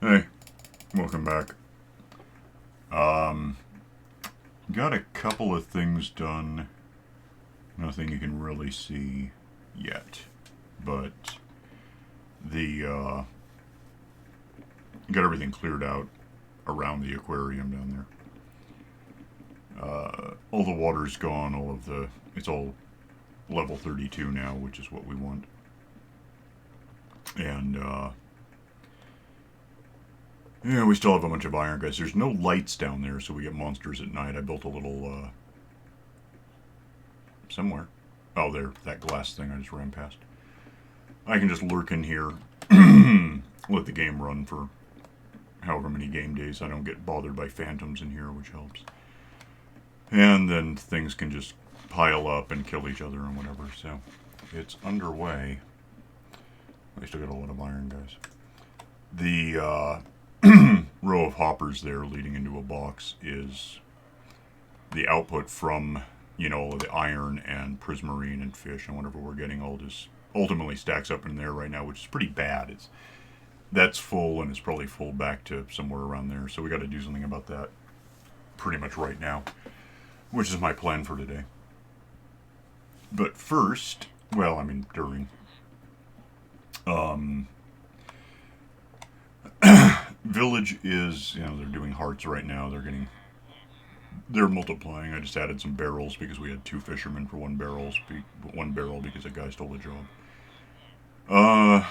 Hey, welcome back. Got a couple of things done. Nothing you can really see yet, but the got everything cleared out around the aquarium down there. All the water's gone. It's all level 32 now, which is what we want. And yeah, we still have a bunch of iron guys. There's no lights down there, so we get monsters at night. I built a little somewhere. Oh, there, that glass thing I just ran past. I can just lurk in here, let the game run for however many game days. I don't get bothered by phantoms in here, which helps. And then things can just pile up and kill each other and whatever. So it's underway. I still got a lot of iron guys. The row of hoppers there leading into a box is the output from, the iron and prismarine and fish and whatever we're getting all just ultimately stacks up in there right now, which is pretty bad. That's full and it's probably full back to somewhere around there. So we got to do something about that pretty much right now, which is my plan for today. But first, during village is, they're doing hearts right now. They're multiplying. I just added some barrels because we had 2 fishermen for one barrel because a guy stole the job.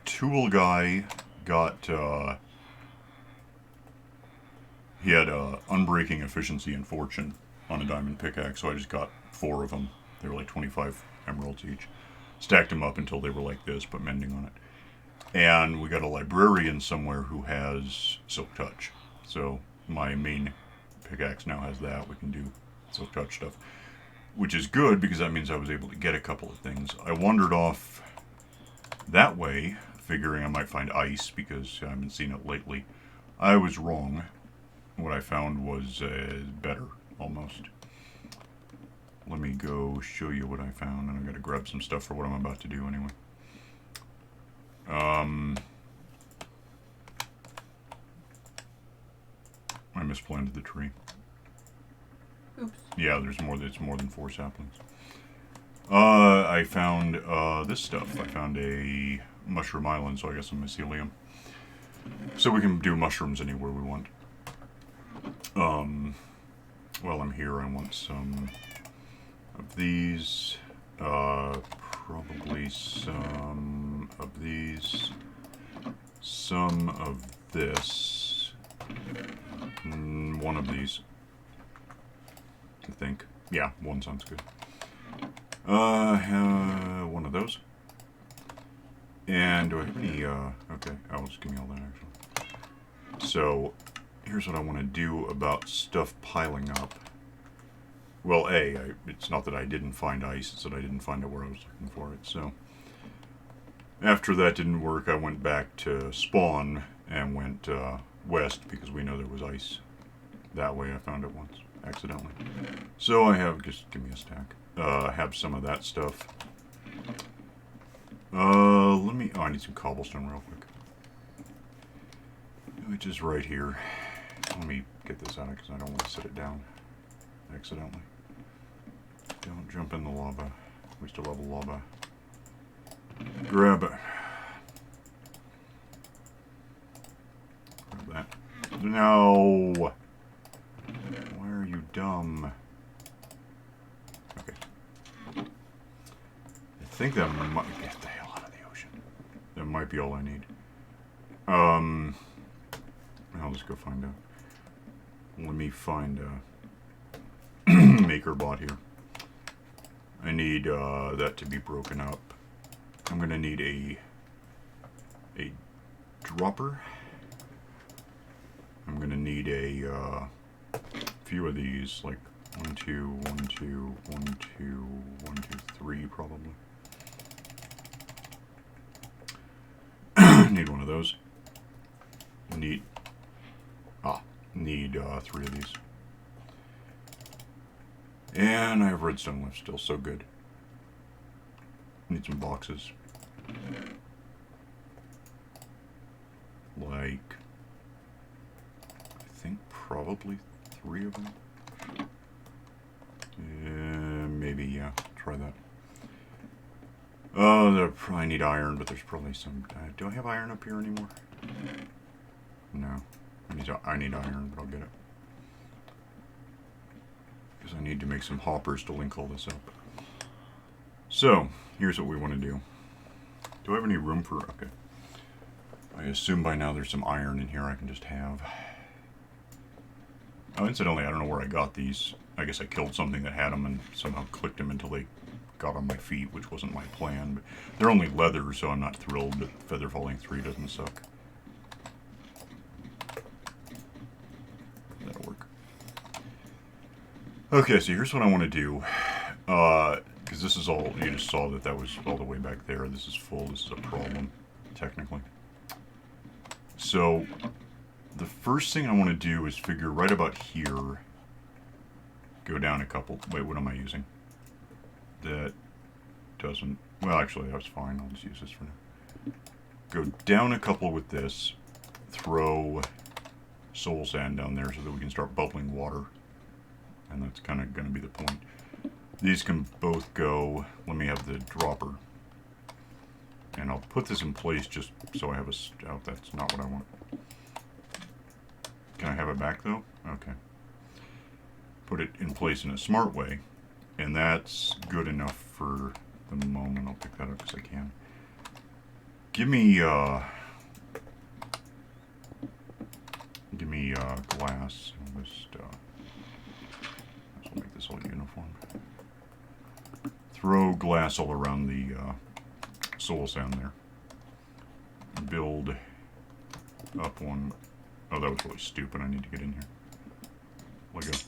Tool guy got he had unbreaking efficiency and fortune on a diamond pickaxe, so I just got 4 of them. They were like 25 emeralds each. Stacked them up until they were like this, put mending on it. And we got a librarian somewhere who has Silk Touch. So my main pickaxe now has that. We can do Silk Touch stuff, which is good because that means I was able to get a couple of things. I wandered off that way, figuring I might find ice because I haven't seen it lately. I was wrong. What I found was better, almost. Let me go show you what I found, and I'm going to grab some stuff for what I'm about to do anyway. I misplanted the tree. Oops. Yeah, it's more than 4 saplings. I found this stuff. I found a mushroom island, so I got some mycelium. So we can do mushrooms anywhere we want. While I'm here, I want some of these. Probably some of these. Some of this. One of these. I think. Yeah, one sounds good. One of those. And do I have any, okay, I'll just give me all that actually. So, here's what I want to do about stuff piling up. Well, it's not that I didn't find ice, it's that I didn't find it where I was looking for it, so. After that didn't work, I went back to spawn and went, west because we know there was ice. That way I found it once, accidentally. So I have, just give me a stack. Have some of that stuff. I need some cobblestone real quick. Which is right here. Let me get this out because I don't want to set it down accidentally. Don't jump in the lava. We still have a lava. Grab it. Grab that. No! Why are you dumb? Okay. I think that might get the hell out of the ocean. That might be all I need. I'll just go find out. Let me find a maker bot here. I need that to be broken up. I'm gonna need a dropper. I'm gonna need a few of these, like 1, 2, 1, 2, 1, 2, 1, 2, 3 probably. Need one of those. Need 3 of these. And I have redstone left still, so good. Need some boxes. probably 3 of them. Maybe, yeah. Try that. I need iron, but there's probably some... do I have iron up here anymore? No. I need iron, but I'll get it. Because I need to make some hoppers to link all this up. So, here's what we want to do. Do I have any room for... Okay. I assume by now there's some iron in here I can just have. Oh, incidentally, I don't know where I got these. I guess I killed something that had them and somehow clicked them until they got on my feet, which wasn't my plan. But they're only leather, so I'm not thrilled that Feather Falling 3 doesn't suck. That'll work. Okay, so here's what I want to do. Because this is all... You just saw that was all the way back there. This is full. This is a problem, technically. So, the first thing I want to do is figure right about here, go down a couple. Wait, what am I using? That doesn't... Well, actually, that's fine. I'll just use this for now. Go down a couple with this, throw soul sand down there so that we can start bubbling water. And that's kind of going to be the point. These can both go... Let me have the dropper. And I'll put this in place just so I have a... Oh, that's not what I want. Can I have it back, though? Okay. Put it in place in a smart way. And that's good enough for the moment. I'll pick that up because I can. Give me glass. I'll just... I'll make this all uniform. Throw glass all around the... soul sand there. Build up one. Oh, that was really stupid. I need to get in here. Let go.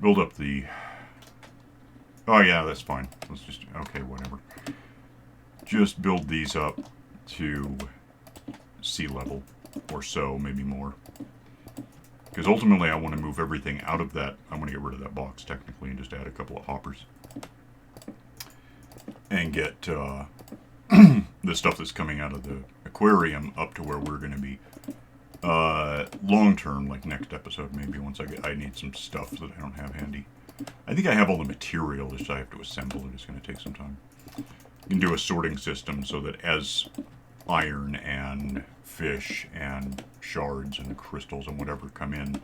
Build up the... Oh, yeah, that's fine. Let's just... Okay, whatever. Just build these up to sea level or so, maybe more. Because ultimately I want to move everything out of that. I want to get rid of that box, technically, and just add a couple of hoppers. And get the stuff that's coming out of the aquarium up to where we're going to be long term, like next episode maybe. Once I need some stuff that I don't have handy. I think I have all the material, just I have to assemble it. It's going to take some time. You can do a sorting system so that as iron and fish and shards and crystals and whatever come in,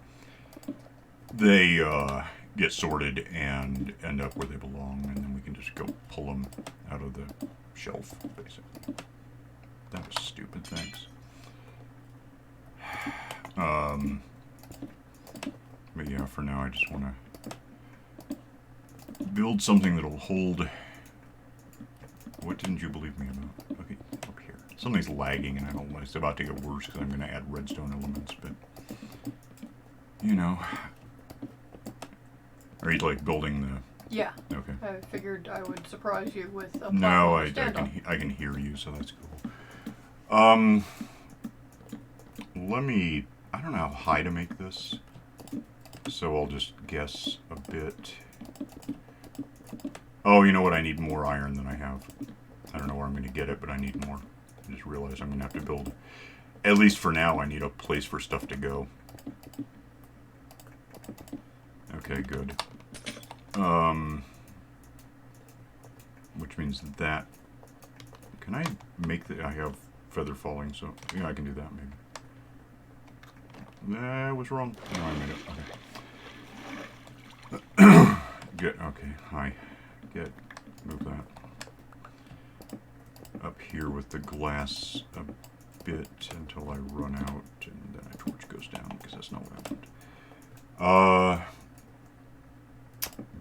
they get sorted and end up where they belong, and then we can just go pull them out of the shelf, basically. That was stupid, thanks. But yeah, for now I just want to build something that'll hold... What didn't you believe me about? Okay, up here. Something's lagging and I don't know. It's about to get worse because I'm going to add redstone elements, but... You know... Are you, like, building the... Yeah. Okay. I figured I would surprise you with a No, I can hear you, so that's cool. Let me... I don't know how high to make this, so I'll just guess a bit. Oh, you know what? I need more iron than I have. I don't know where I'm going to get it, but I need more. I just realized I'm going to have to build... At least for now, I need a place for stuff to go. Okay, good. Which means that... Can I make the... I have feather falling, so... Yeah, I can do that, maybe. I was wrong. No, I made it. Okay. Get... Okay, hi. Get... Move that. Up here with the glass a bit until I run out, and then a torch goes down, because that's not what I want.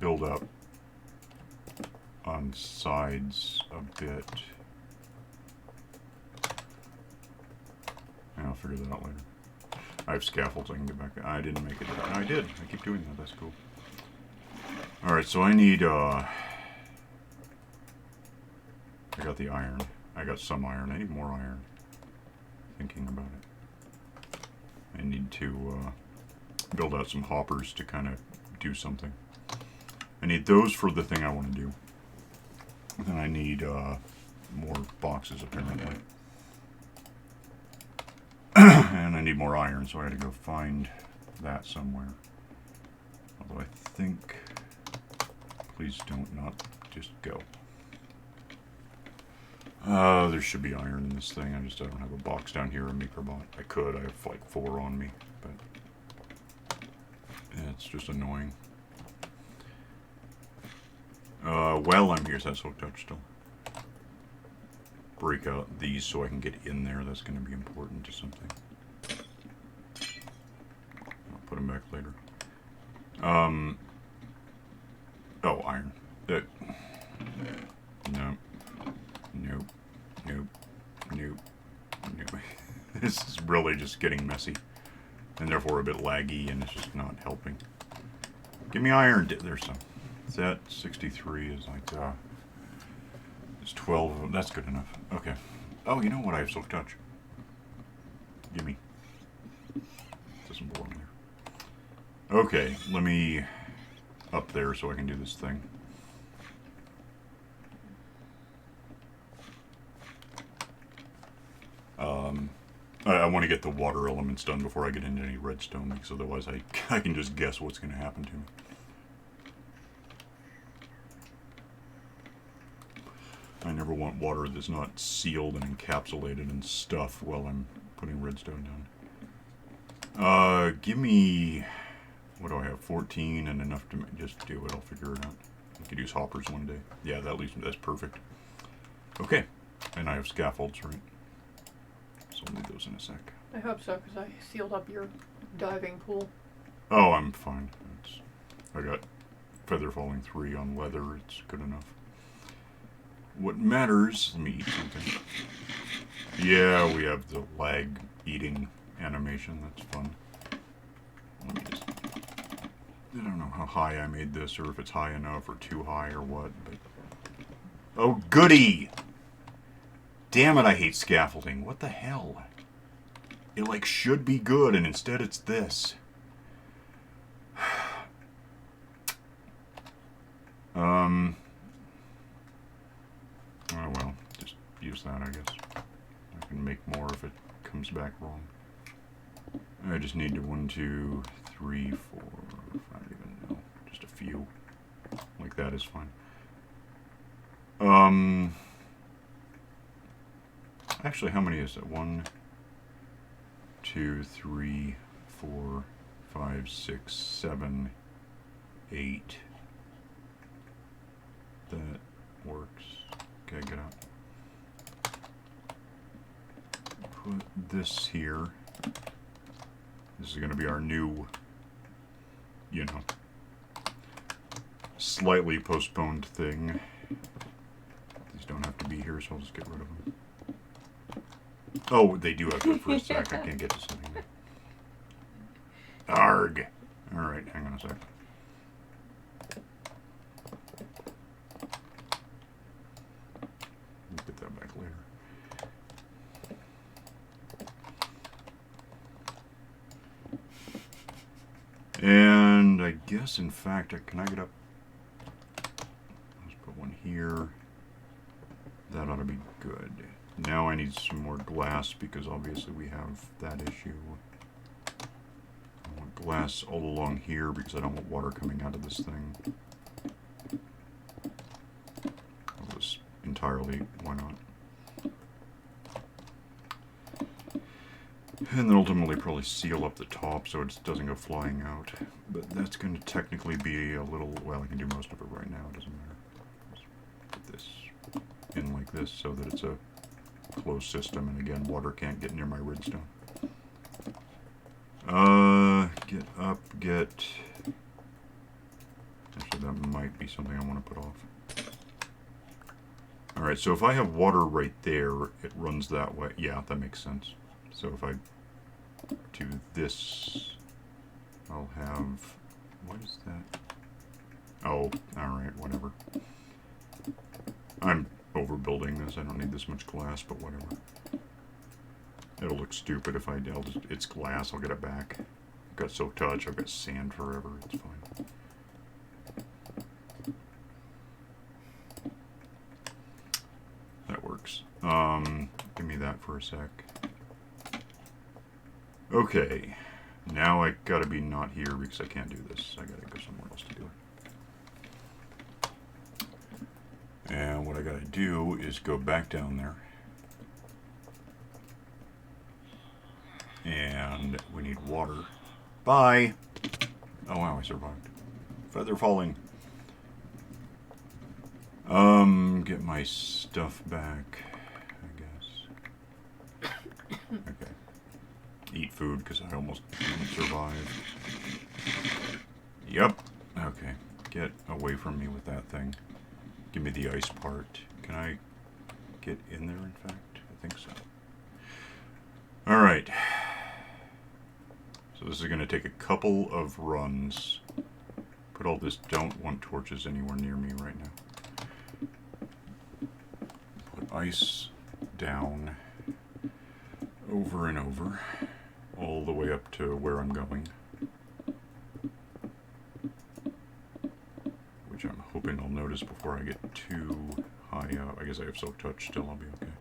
Build up on sides a bit. I'll figure that out later. I have scaffolds I can get back. I didn't make it. I did. I keep doing that. That's cool. Alright, so I need, I got the iron. I got some iron. I need more iron. Thinking about it. I need to, build out some hoppers to kind of do something. I need those for the thing I want to do. Then I need more boxes, apparently. And I need more iron, so I had to go find that somewhere. Although I think... Please don't not just go. There should be iron in this thing. I don't have a box down here, a maker bot. I could. I have like 4 on me, but yeah, it's just annoying. While I'm here, so that's hooked up still. Break out these so I can get in there. That's going to be important to something. I'll put them back later. Oh, iron. No. Nope. Nope. Nope. Nope. This is really just getting messy. And therefore a bit laggy, and it's just not helping. Give me iron. There's some. Is that 63 is like, it's 12 of them. That's good enough. Okay. Oh, you know what? I have silk touch. Gimme. Doesn't belong there. Okay, let me up there so I can do this thing. I want to get the water elements done before I get into any redstone, because otherwise I can just guess what's going to happen to me. I never want water that's not sealed and encapsulated in stuff while I'm putting redstone down. Give me... What do I have? 14 and enough to just do it. I'll figure it out. I could use hoppers one day. Yeah, that leaves me. That's perfect. Okay. And I have scaffolds, right? So I'll need those in a sec. I hope so, because I sealed up your diving pool. Oh, I'm fine. I got feather falling 3 on leather. It's good enough. What matters... Let me eat something. Yeah, we have the lag eating animation. That's fun. Let me just... I don't know how high I made this, or if it's high enough, or too high, or what, but... Oh, goody! Damn it, I hate scaffolding. What the hell? It, like, should be good, and instead it's this. Oh well, just use that, I guess. I can make more if it comes back wrong. I just need to 1, 2, 3, 4, 5, even know. Just a few. Like that is fine. Actually, how many is it? 1, 2, 3, 4, 5, 6, 7, 8. That works. Okay, get out. Put this here. This is going to be our new, you know, slightly postponed thing. These don't have to be here, so I'll just get rid of them. Oh, they do have to for a sec. I can't get to something there. Arg! Alright, hang on a sec. We'll get that back later. And I guess, in fact, can I get up? Let's put one here. That ought to be good. Now I need some more glass because obviously we have that issue. I want glass all along here because I don't want water coming out of this thing. I'll just entirely, why not? And then ultimately probably seal up the top so it doesn't go flying out. But that's going to technically be a little, well, I can do most of it right now, it doesn't matter. Just put this in like this so that it's a closed system, and again, water can't get near my redstone. Get up, get... Actually, that might be something I want to put off. Alright, so if I have water right there, it runs that way. Yeah, that makes sense. So if I do this, I'll have... What is that? Oh, alright, whatever. I'm overbuilding this. I don't need this much glass, but whatever. It'll look stupid if it's glass. I'll get it back. I've got silk touch. I've got sand forever. It's fine. That works. Give me that for a sec. Okay, now I gotta be not here because I can't do this. I gotta go somewhere else to do it. And what I gotta do is go back down there. And we need water. Bye! Oh wow, I survived. Feather falling. Get my stuff back, I guess. Okay. Eat food, because I almost didn't survive. Yep. Okay. Get away from me with that thing. Give me the ice part. Can I get in there, in fact? I think so. Alright. So this is going to take a couple of runs. Put all this don't want torches anywhere near me right now. Put ice down over and over, all the way up to where I'm going. Which I'm hoping I'll notice before I get too high up. I guess I have soak touch still, I'll be okay.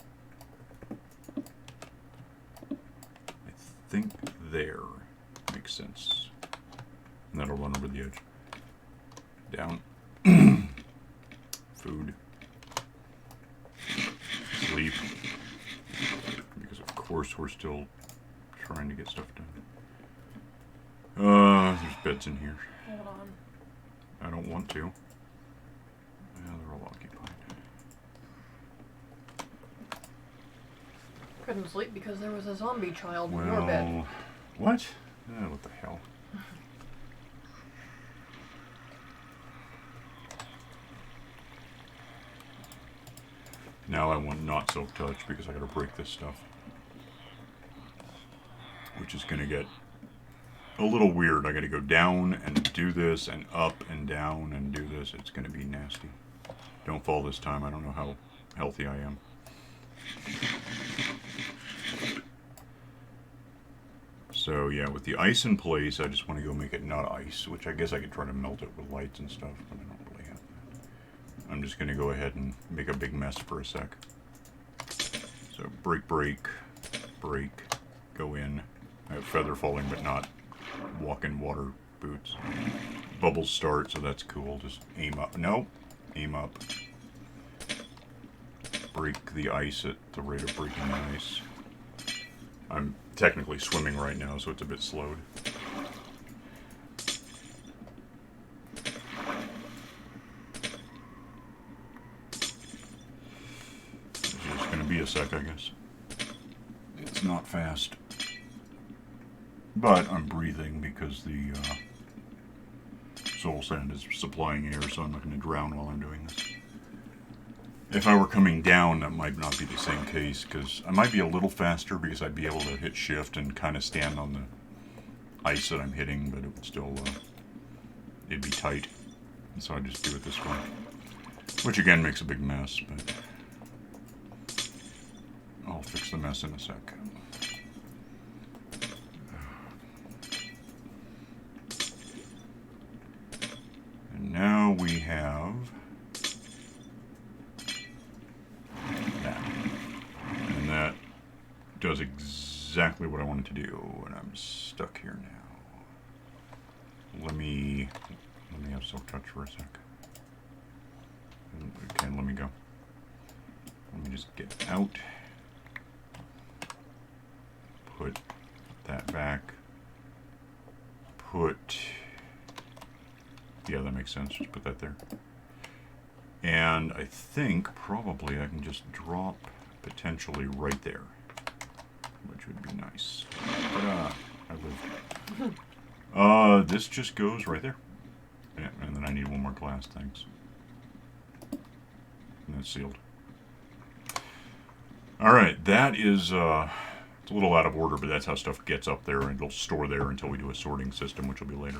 I think there makes sense. And that'll run over the edge. Down. Food. Sleep. Because of course we're still trying to get stuff done. There's beds in here. Hold on. I don't want to. Yeah, they're all occupied. Couldn't sleep because there was a zombie child in your bed. What? What the hell? Now I want not silk touch because I gotta break this stuff. Which is gonna get a little weird. I gotta go down and do this and up and down and do this. It's gonna be nasty. Don't fall this time. I don't know how healthy I am. So yeah, with the ice in place, I just want to go make it not ice, which I guess I could try to melt it with lights and stuff, but I don't really have that. I'm just going to go ahead and make a big mess for a sec. So break, break, break, go in. I have feather falling, but not walk-in water boots. Bubbles start, so that's cool. Just aim up. No, aim up. Break the ice at the rate of breaking the ice. I'm technically swimming right now, so it's a bit slowed. It's just going to be a sec, I guess. It's not fast. But I'm breathing because the soul sand is supplying air, so I'm not going to drown while I'm doing this. If I were coming down, that might not be the same case, because I might be a little faster because I'd be able to hit shift and kind of stand on the ice that I'm hitting, but it would still, it'd be tight. And so I just do it this way. Which again makes a big mess, but I'll fix the mess in a sec. And now we have does exactly what I wanted to do, and I'm stuck here now. Let me have silk touch for a sec. Okay, let me go. Let me just get out. Put that back. Yeah, that makes sense. Just put that there. And I think probably I can just drop potentially right there. Which would be nice. Ta-da! I lived. This just goes right there. Yeah, and then I need one more glass, thanks. And that's sealed. Alright, that is, it's a little out of order, but that's how stuff gets up there, and it'll store there until we do a sorting system, which will be later.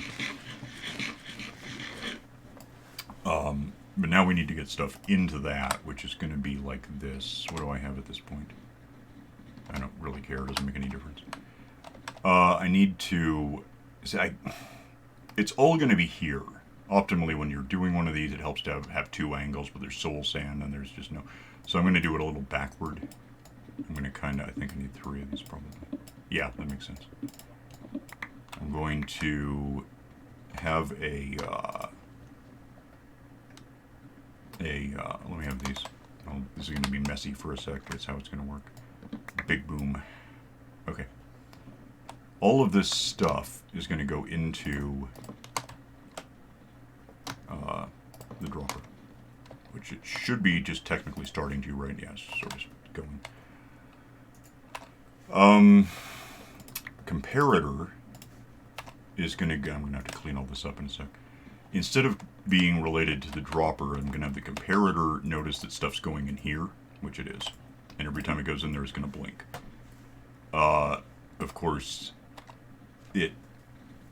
But now we need to get stuff into that, which is going to be like this. What do I have at this point? I don't really care. It doesn't make any difference. I need to... it's all going to be here. Optimally, when you're doing one of these, it helps to have two angles, but there's soul sand and there's just no... So I'm going to do it a little backward. I'm going to kind of... I think I need 3 of these, probably. Yeah, that makes sense. I'm going to have let me have these. Oh, this is going to be messy for a sec. That's how it's going to work. Big boom. Okay. All of this stuff is going to go into the dropper, which it should be just technically starting to right now. Sort of going. Comparator is going to go. I'm going to have to clean all this up in a sec. Instead of being related to the dropper, I'm going to have the comparator notice that stuff's going in here, which it is. And every time it goes in there, it's going to blink. Of course, it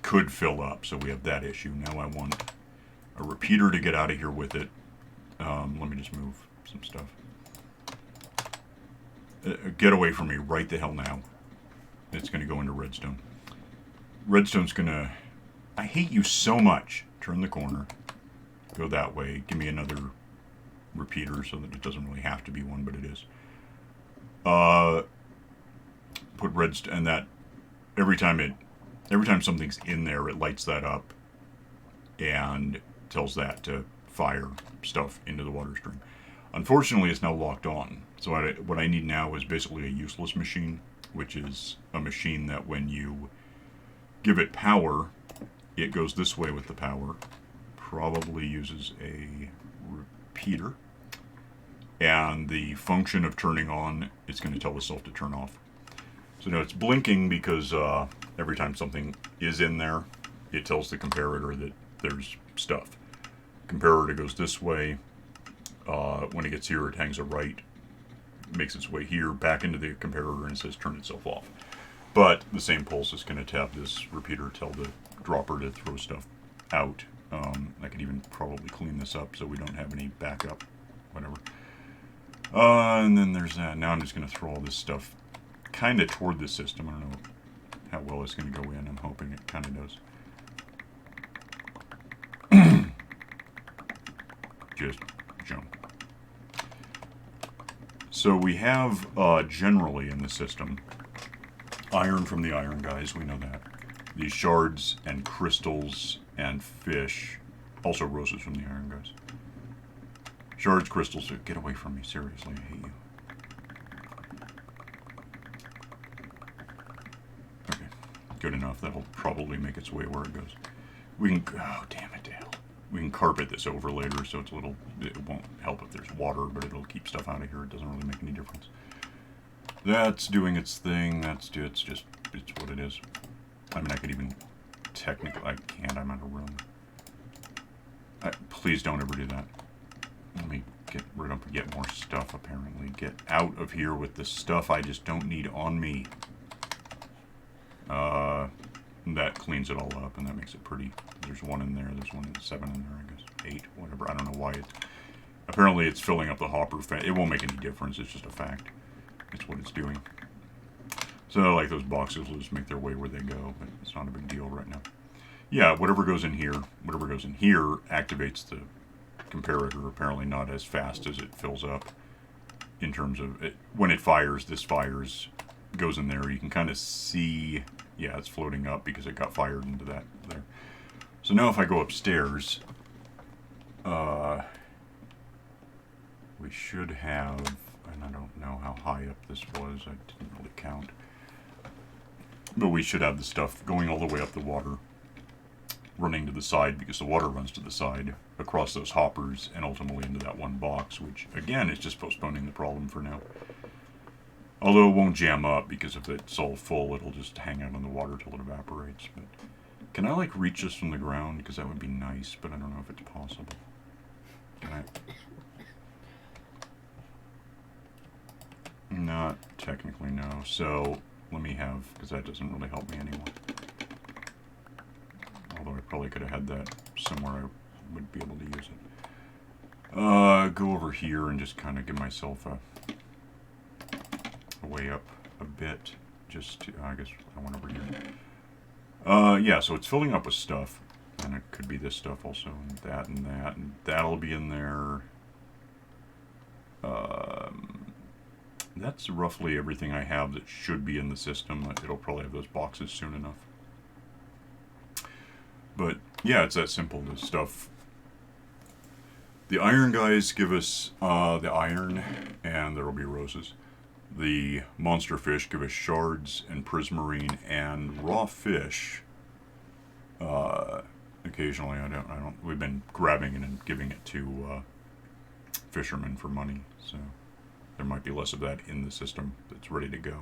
could fill up, so we have that issue. Now I want a repeater to get out of here with it. Let me just move some stuff. Get away from me right the hell now. It's going to go into redstone. Redstone's going to... I hate you so much. Turn the corner. Go that way. Give me another repeater so that it doesn't really have to be one, but it is. Put redstone... And that... Every time something's in there, it lights that up and tells that to fire stuff into the water stream. Unfortunately, it's now locked on. So what I need now is basically a useless machine, which is a machine that when you give it power, it goes this way with the power. Probably uses a repeater. And the function of turning on, it's going to tell itself to turn off. So now it's blinking because every time something is in there, it tells the comparator that there's stuff. Comparator goes this way. When it gets here, it hangs a right, makes its way here, back into the comparator, and it says turn itself off. But the same pulse is going to tap this repeater, tell the dropper to throw stuff out. I could even probably clean this up so we don't have any backup, whatever. And then there's that. Now I'm just going to throw all this stuff kind of toward the system. I don't know how well it's going to go in. I'm hoping it kind of does. Just jump. So we have, generally in the system, iron from the iron guys, we know that. These shards and crystals and fish, also roses from the iron guys. Shards, crystals, get away from me, seriously, I hate you. Okay, good enough, that'll probably make its way where it goes. We can, oh damn it to hell. We can carpet this over later, so it's a little, it won't help if there's water, but it'll keep stuff out of here. It doesn't really make any difference. That's doing its thing. It's what it is. I mean, I could even, technically, I can't, I'm out of room. Please don't ever do that. Let me we're gonna get more stuff, apparently. Get out of here with the stuff I just don't need on me. That cleans it all up, and that makes it pretty. There's one in there, there's 7 in there, I guess. 8, whatever. I don't know why it... Apparently it's filling up the hopper. It won't make any difference, it's just a fact. It's what it's doing. So, like, those boxes will just make their way where they go, but it's not a big deal right now. Yeah, whatever goes in here activates the comparator, apparently not as fast as it fills up. In terms of, when it fires, this fires, goes in there. You can kind of see... Yeah, it's floating up because it got fired into that there. So now if I go upstairs, we should have, and I don't know how high up this was, I didn't really count, but we should have the stuff going all the way up the water, running to the side, because the water runs to the side, across those hoppers, and ultimately into that one box, which, again, is just postponing the problem for now. Although it won't jam up, because if it's all full, it'll just hang out in the water till it evaporates. But can I, like, reach this from the ground? Because that would be nice, but I don't know if it's possible. Can I? Not technically, no. So, let me have, because that doesn't really help me anymore. Although I probably could have had that somewhere I would be able to use it. Go over here and just kind of give myself a way up a bit, just to, I guess I went over here. Yeah, so it's filling up with stuff, and it could be this stuff also, and that'll be in there. that's roughly everything I have that should be in the system. It'll probably have those boxes soon enough. But yeah, it's that simple. This stuff. The iron guys give us the iron, and there will be roses. The monster fish give us shards and prismarine and raw fish. Occasionally, I don't. We've been grabbing it and giving it to fishermen for money, so there might be less of that in the system that's ready to go.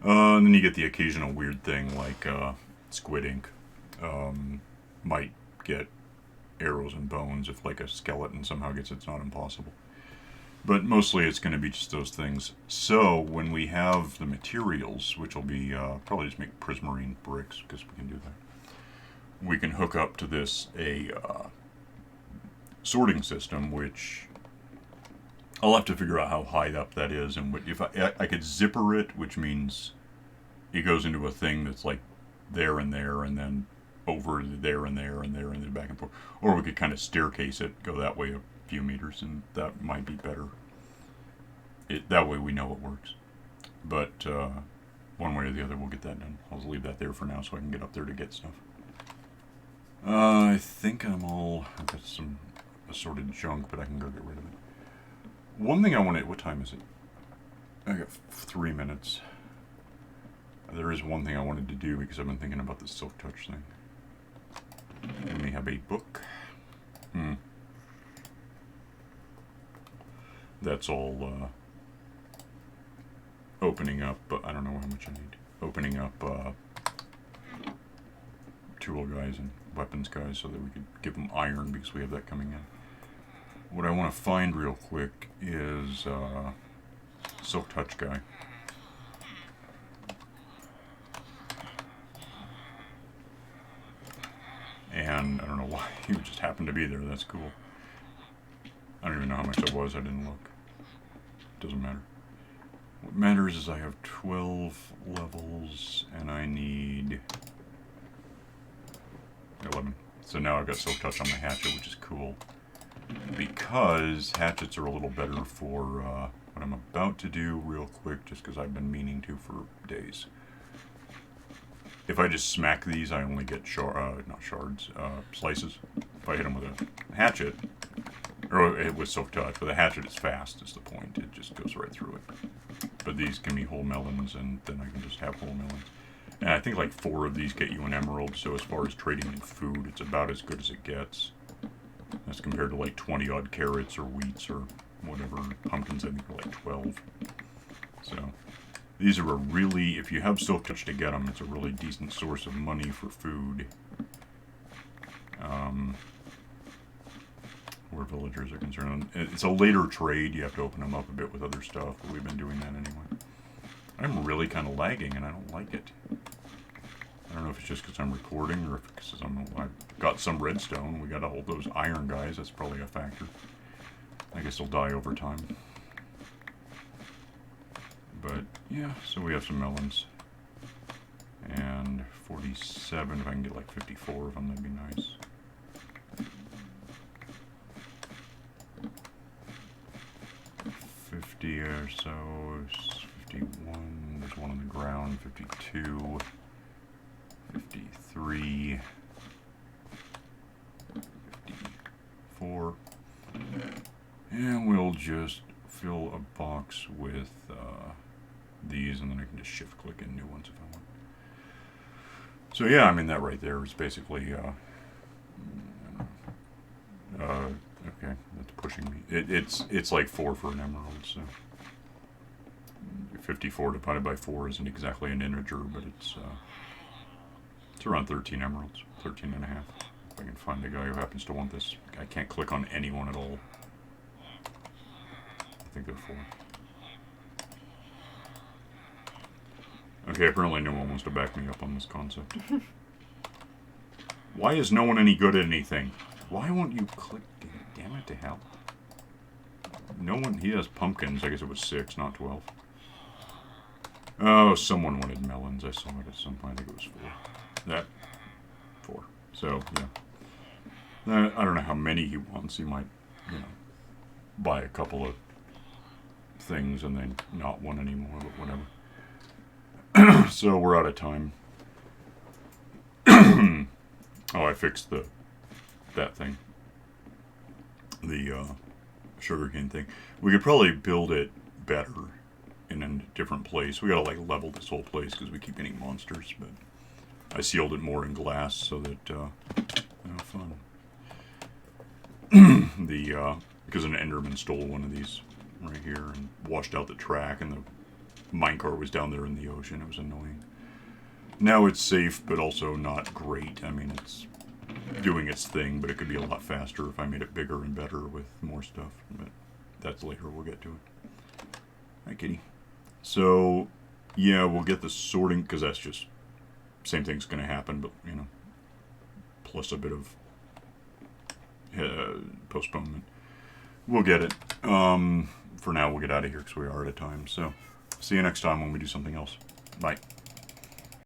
And then you get the occasional weird thing like squid ink. Might get arrows and bones if like a skeleton somehow gets it's not impossible. But mostly it's going to be just those things. So when we have the materials, which will be probably just make prismarine bricks because we can do that. We can hook up to this a sorting system, which I'll have to figure out how high up that is, and if I could zipper it, which means it goes into a thing that's like there, and then over there and there and there and then back and forth. Or we could kind of staircase it, go that way a few meters, and that might be better. That way we know it works. But one way or the other, we'll get that done. I'll just leave that there for now so I can get up there to get stuff. I think I've got some assorted junk, but I can go get rid of it. One thing I want to... What time is it? I got 3 minutes. There is one thing I wanted to do because I've been thinking about this Silk Touch thing. Let me have a book. That's all opening up, I don't know how much I need. Opening up tool guys and weapons guys so that we could give them iron because we have that coming in. What I want to find real quick is Silk Touch guy. And I don't know why he just happened to be there. That's cool. I don't even know how much that was. I didn't look. Doesn't matter. What matters is I have 12 levels and I need 11. So now I've got Silk Touch on my hatchet, which is cool. Because hatchets are a little better for what I'm about to do real quick, just because I've been meaning to for days. If I just smack these, I only get slices. If I hit them with a hatchet, or with Silk Touch, with a hatchet it's fast, is the point. It just goes right through it. But these give me whole melons, and then I can just have whole melons. And I think like 4 of these get you an emerald, so as far as trading in food, it's about as good as it gets. As compared to like 20 odd carrots or wheats or whatever. Pumpkins I think are like 12. So these are a really, if you have Silk Touch to get them, it's a really decent source of money for food. Where villagers are concerned. It's a later trade, you have to open them up a bit with other stuff, but we've been doing that anyway. I'm really kind of lagging and I don't like it. I don't know if it's just because I'm recording or if it's because I've got some redstone. We got all those iron guys, that's probably a factor. I guess they'll die over time. But yeah, so we have some melons. And 47, if I can get like 54 of them, that'd be nice. Or so, 51, there's one on the ground, 52, 53, 54, and we'll just fill a box with these, and then I can just shift click in new ones if I want. So yeah, I mean that right there is basically okay, that's pushing me. It's like 4 for an emerald, so 54 divided by 4 isn't exactly an integer, but it's around 13 emeralds, 13 and a half. If I can find a guy who happens to want this. I can't click on anyone at all. I think they're 4. Okay, apparently no one wants to back me up on this concept. Why is no one any good at anything? Why won't you click? Damn it to hell. No one, he has pumpkins. I guess it was 6, not 12. Oh, someone wanted melons. I saw it at some point. I think it was 4. That, 4. So, yeah. I don't know how many he wants. He might, buy a couple of things and then not one anymore, but whatever. So we're out of time. Oh, I fixed that thing. The sugarcane thing. We could probably build it better in a different place. We gotta like level this whole place because we keep getting monsters, but I sealed it more in glass so that fun. Because an Enderman stole one of these right here and washed out the track, and the minecart was down there in the ocean. It was annoying. Now it's safe, but also not great. I mean, it's doing its thing, but it could be a lot faster if I made it bigger and better with more stuff. But that's later. We'll get to it. Hi, kitty. So, yeah, we'll get the sorting, because that's just same thing's going to happen, but, you know, plus a bit of postponement. We'll get it. For now, we'll get out of here because we are out of time. So, see you next time when we do something else. Bye.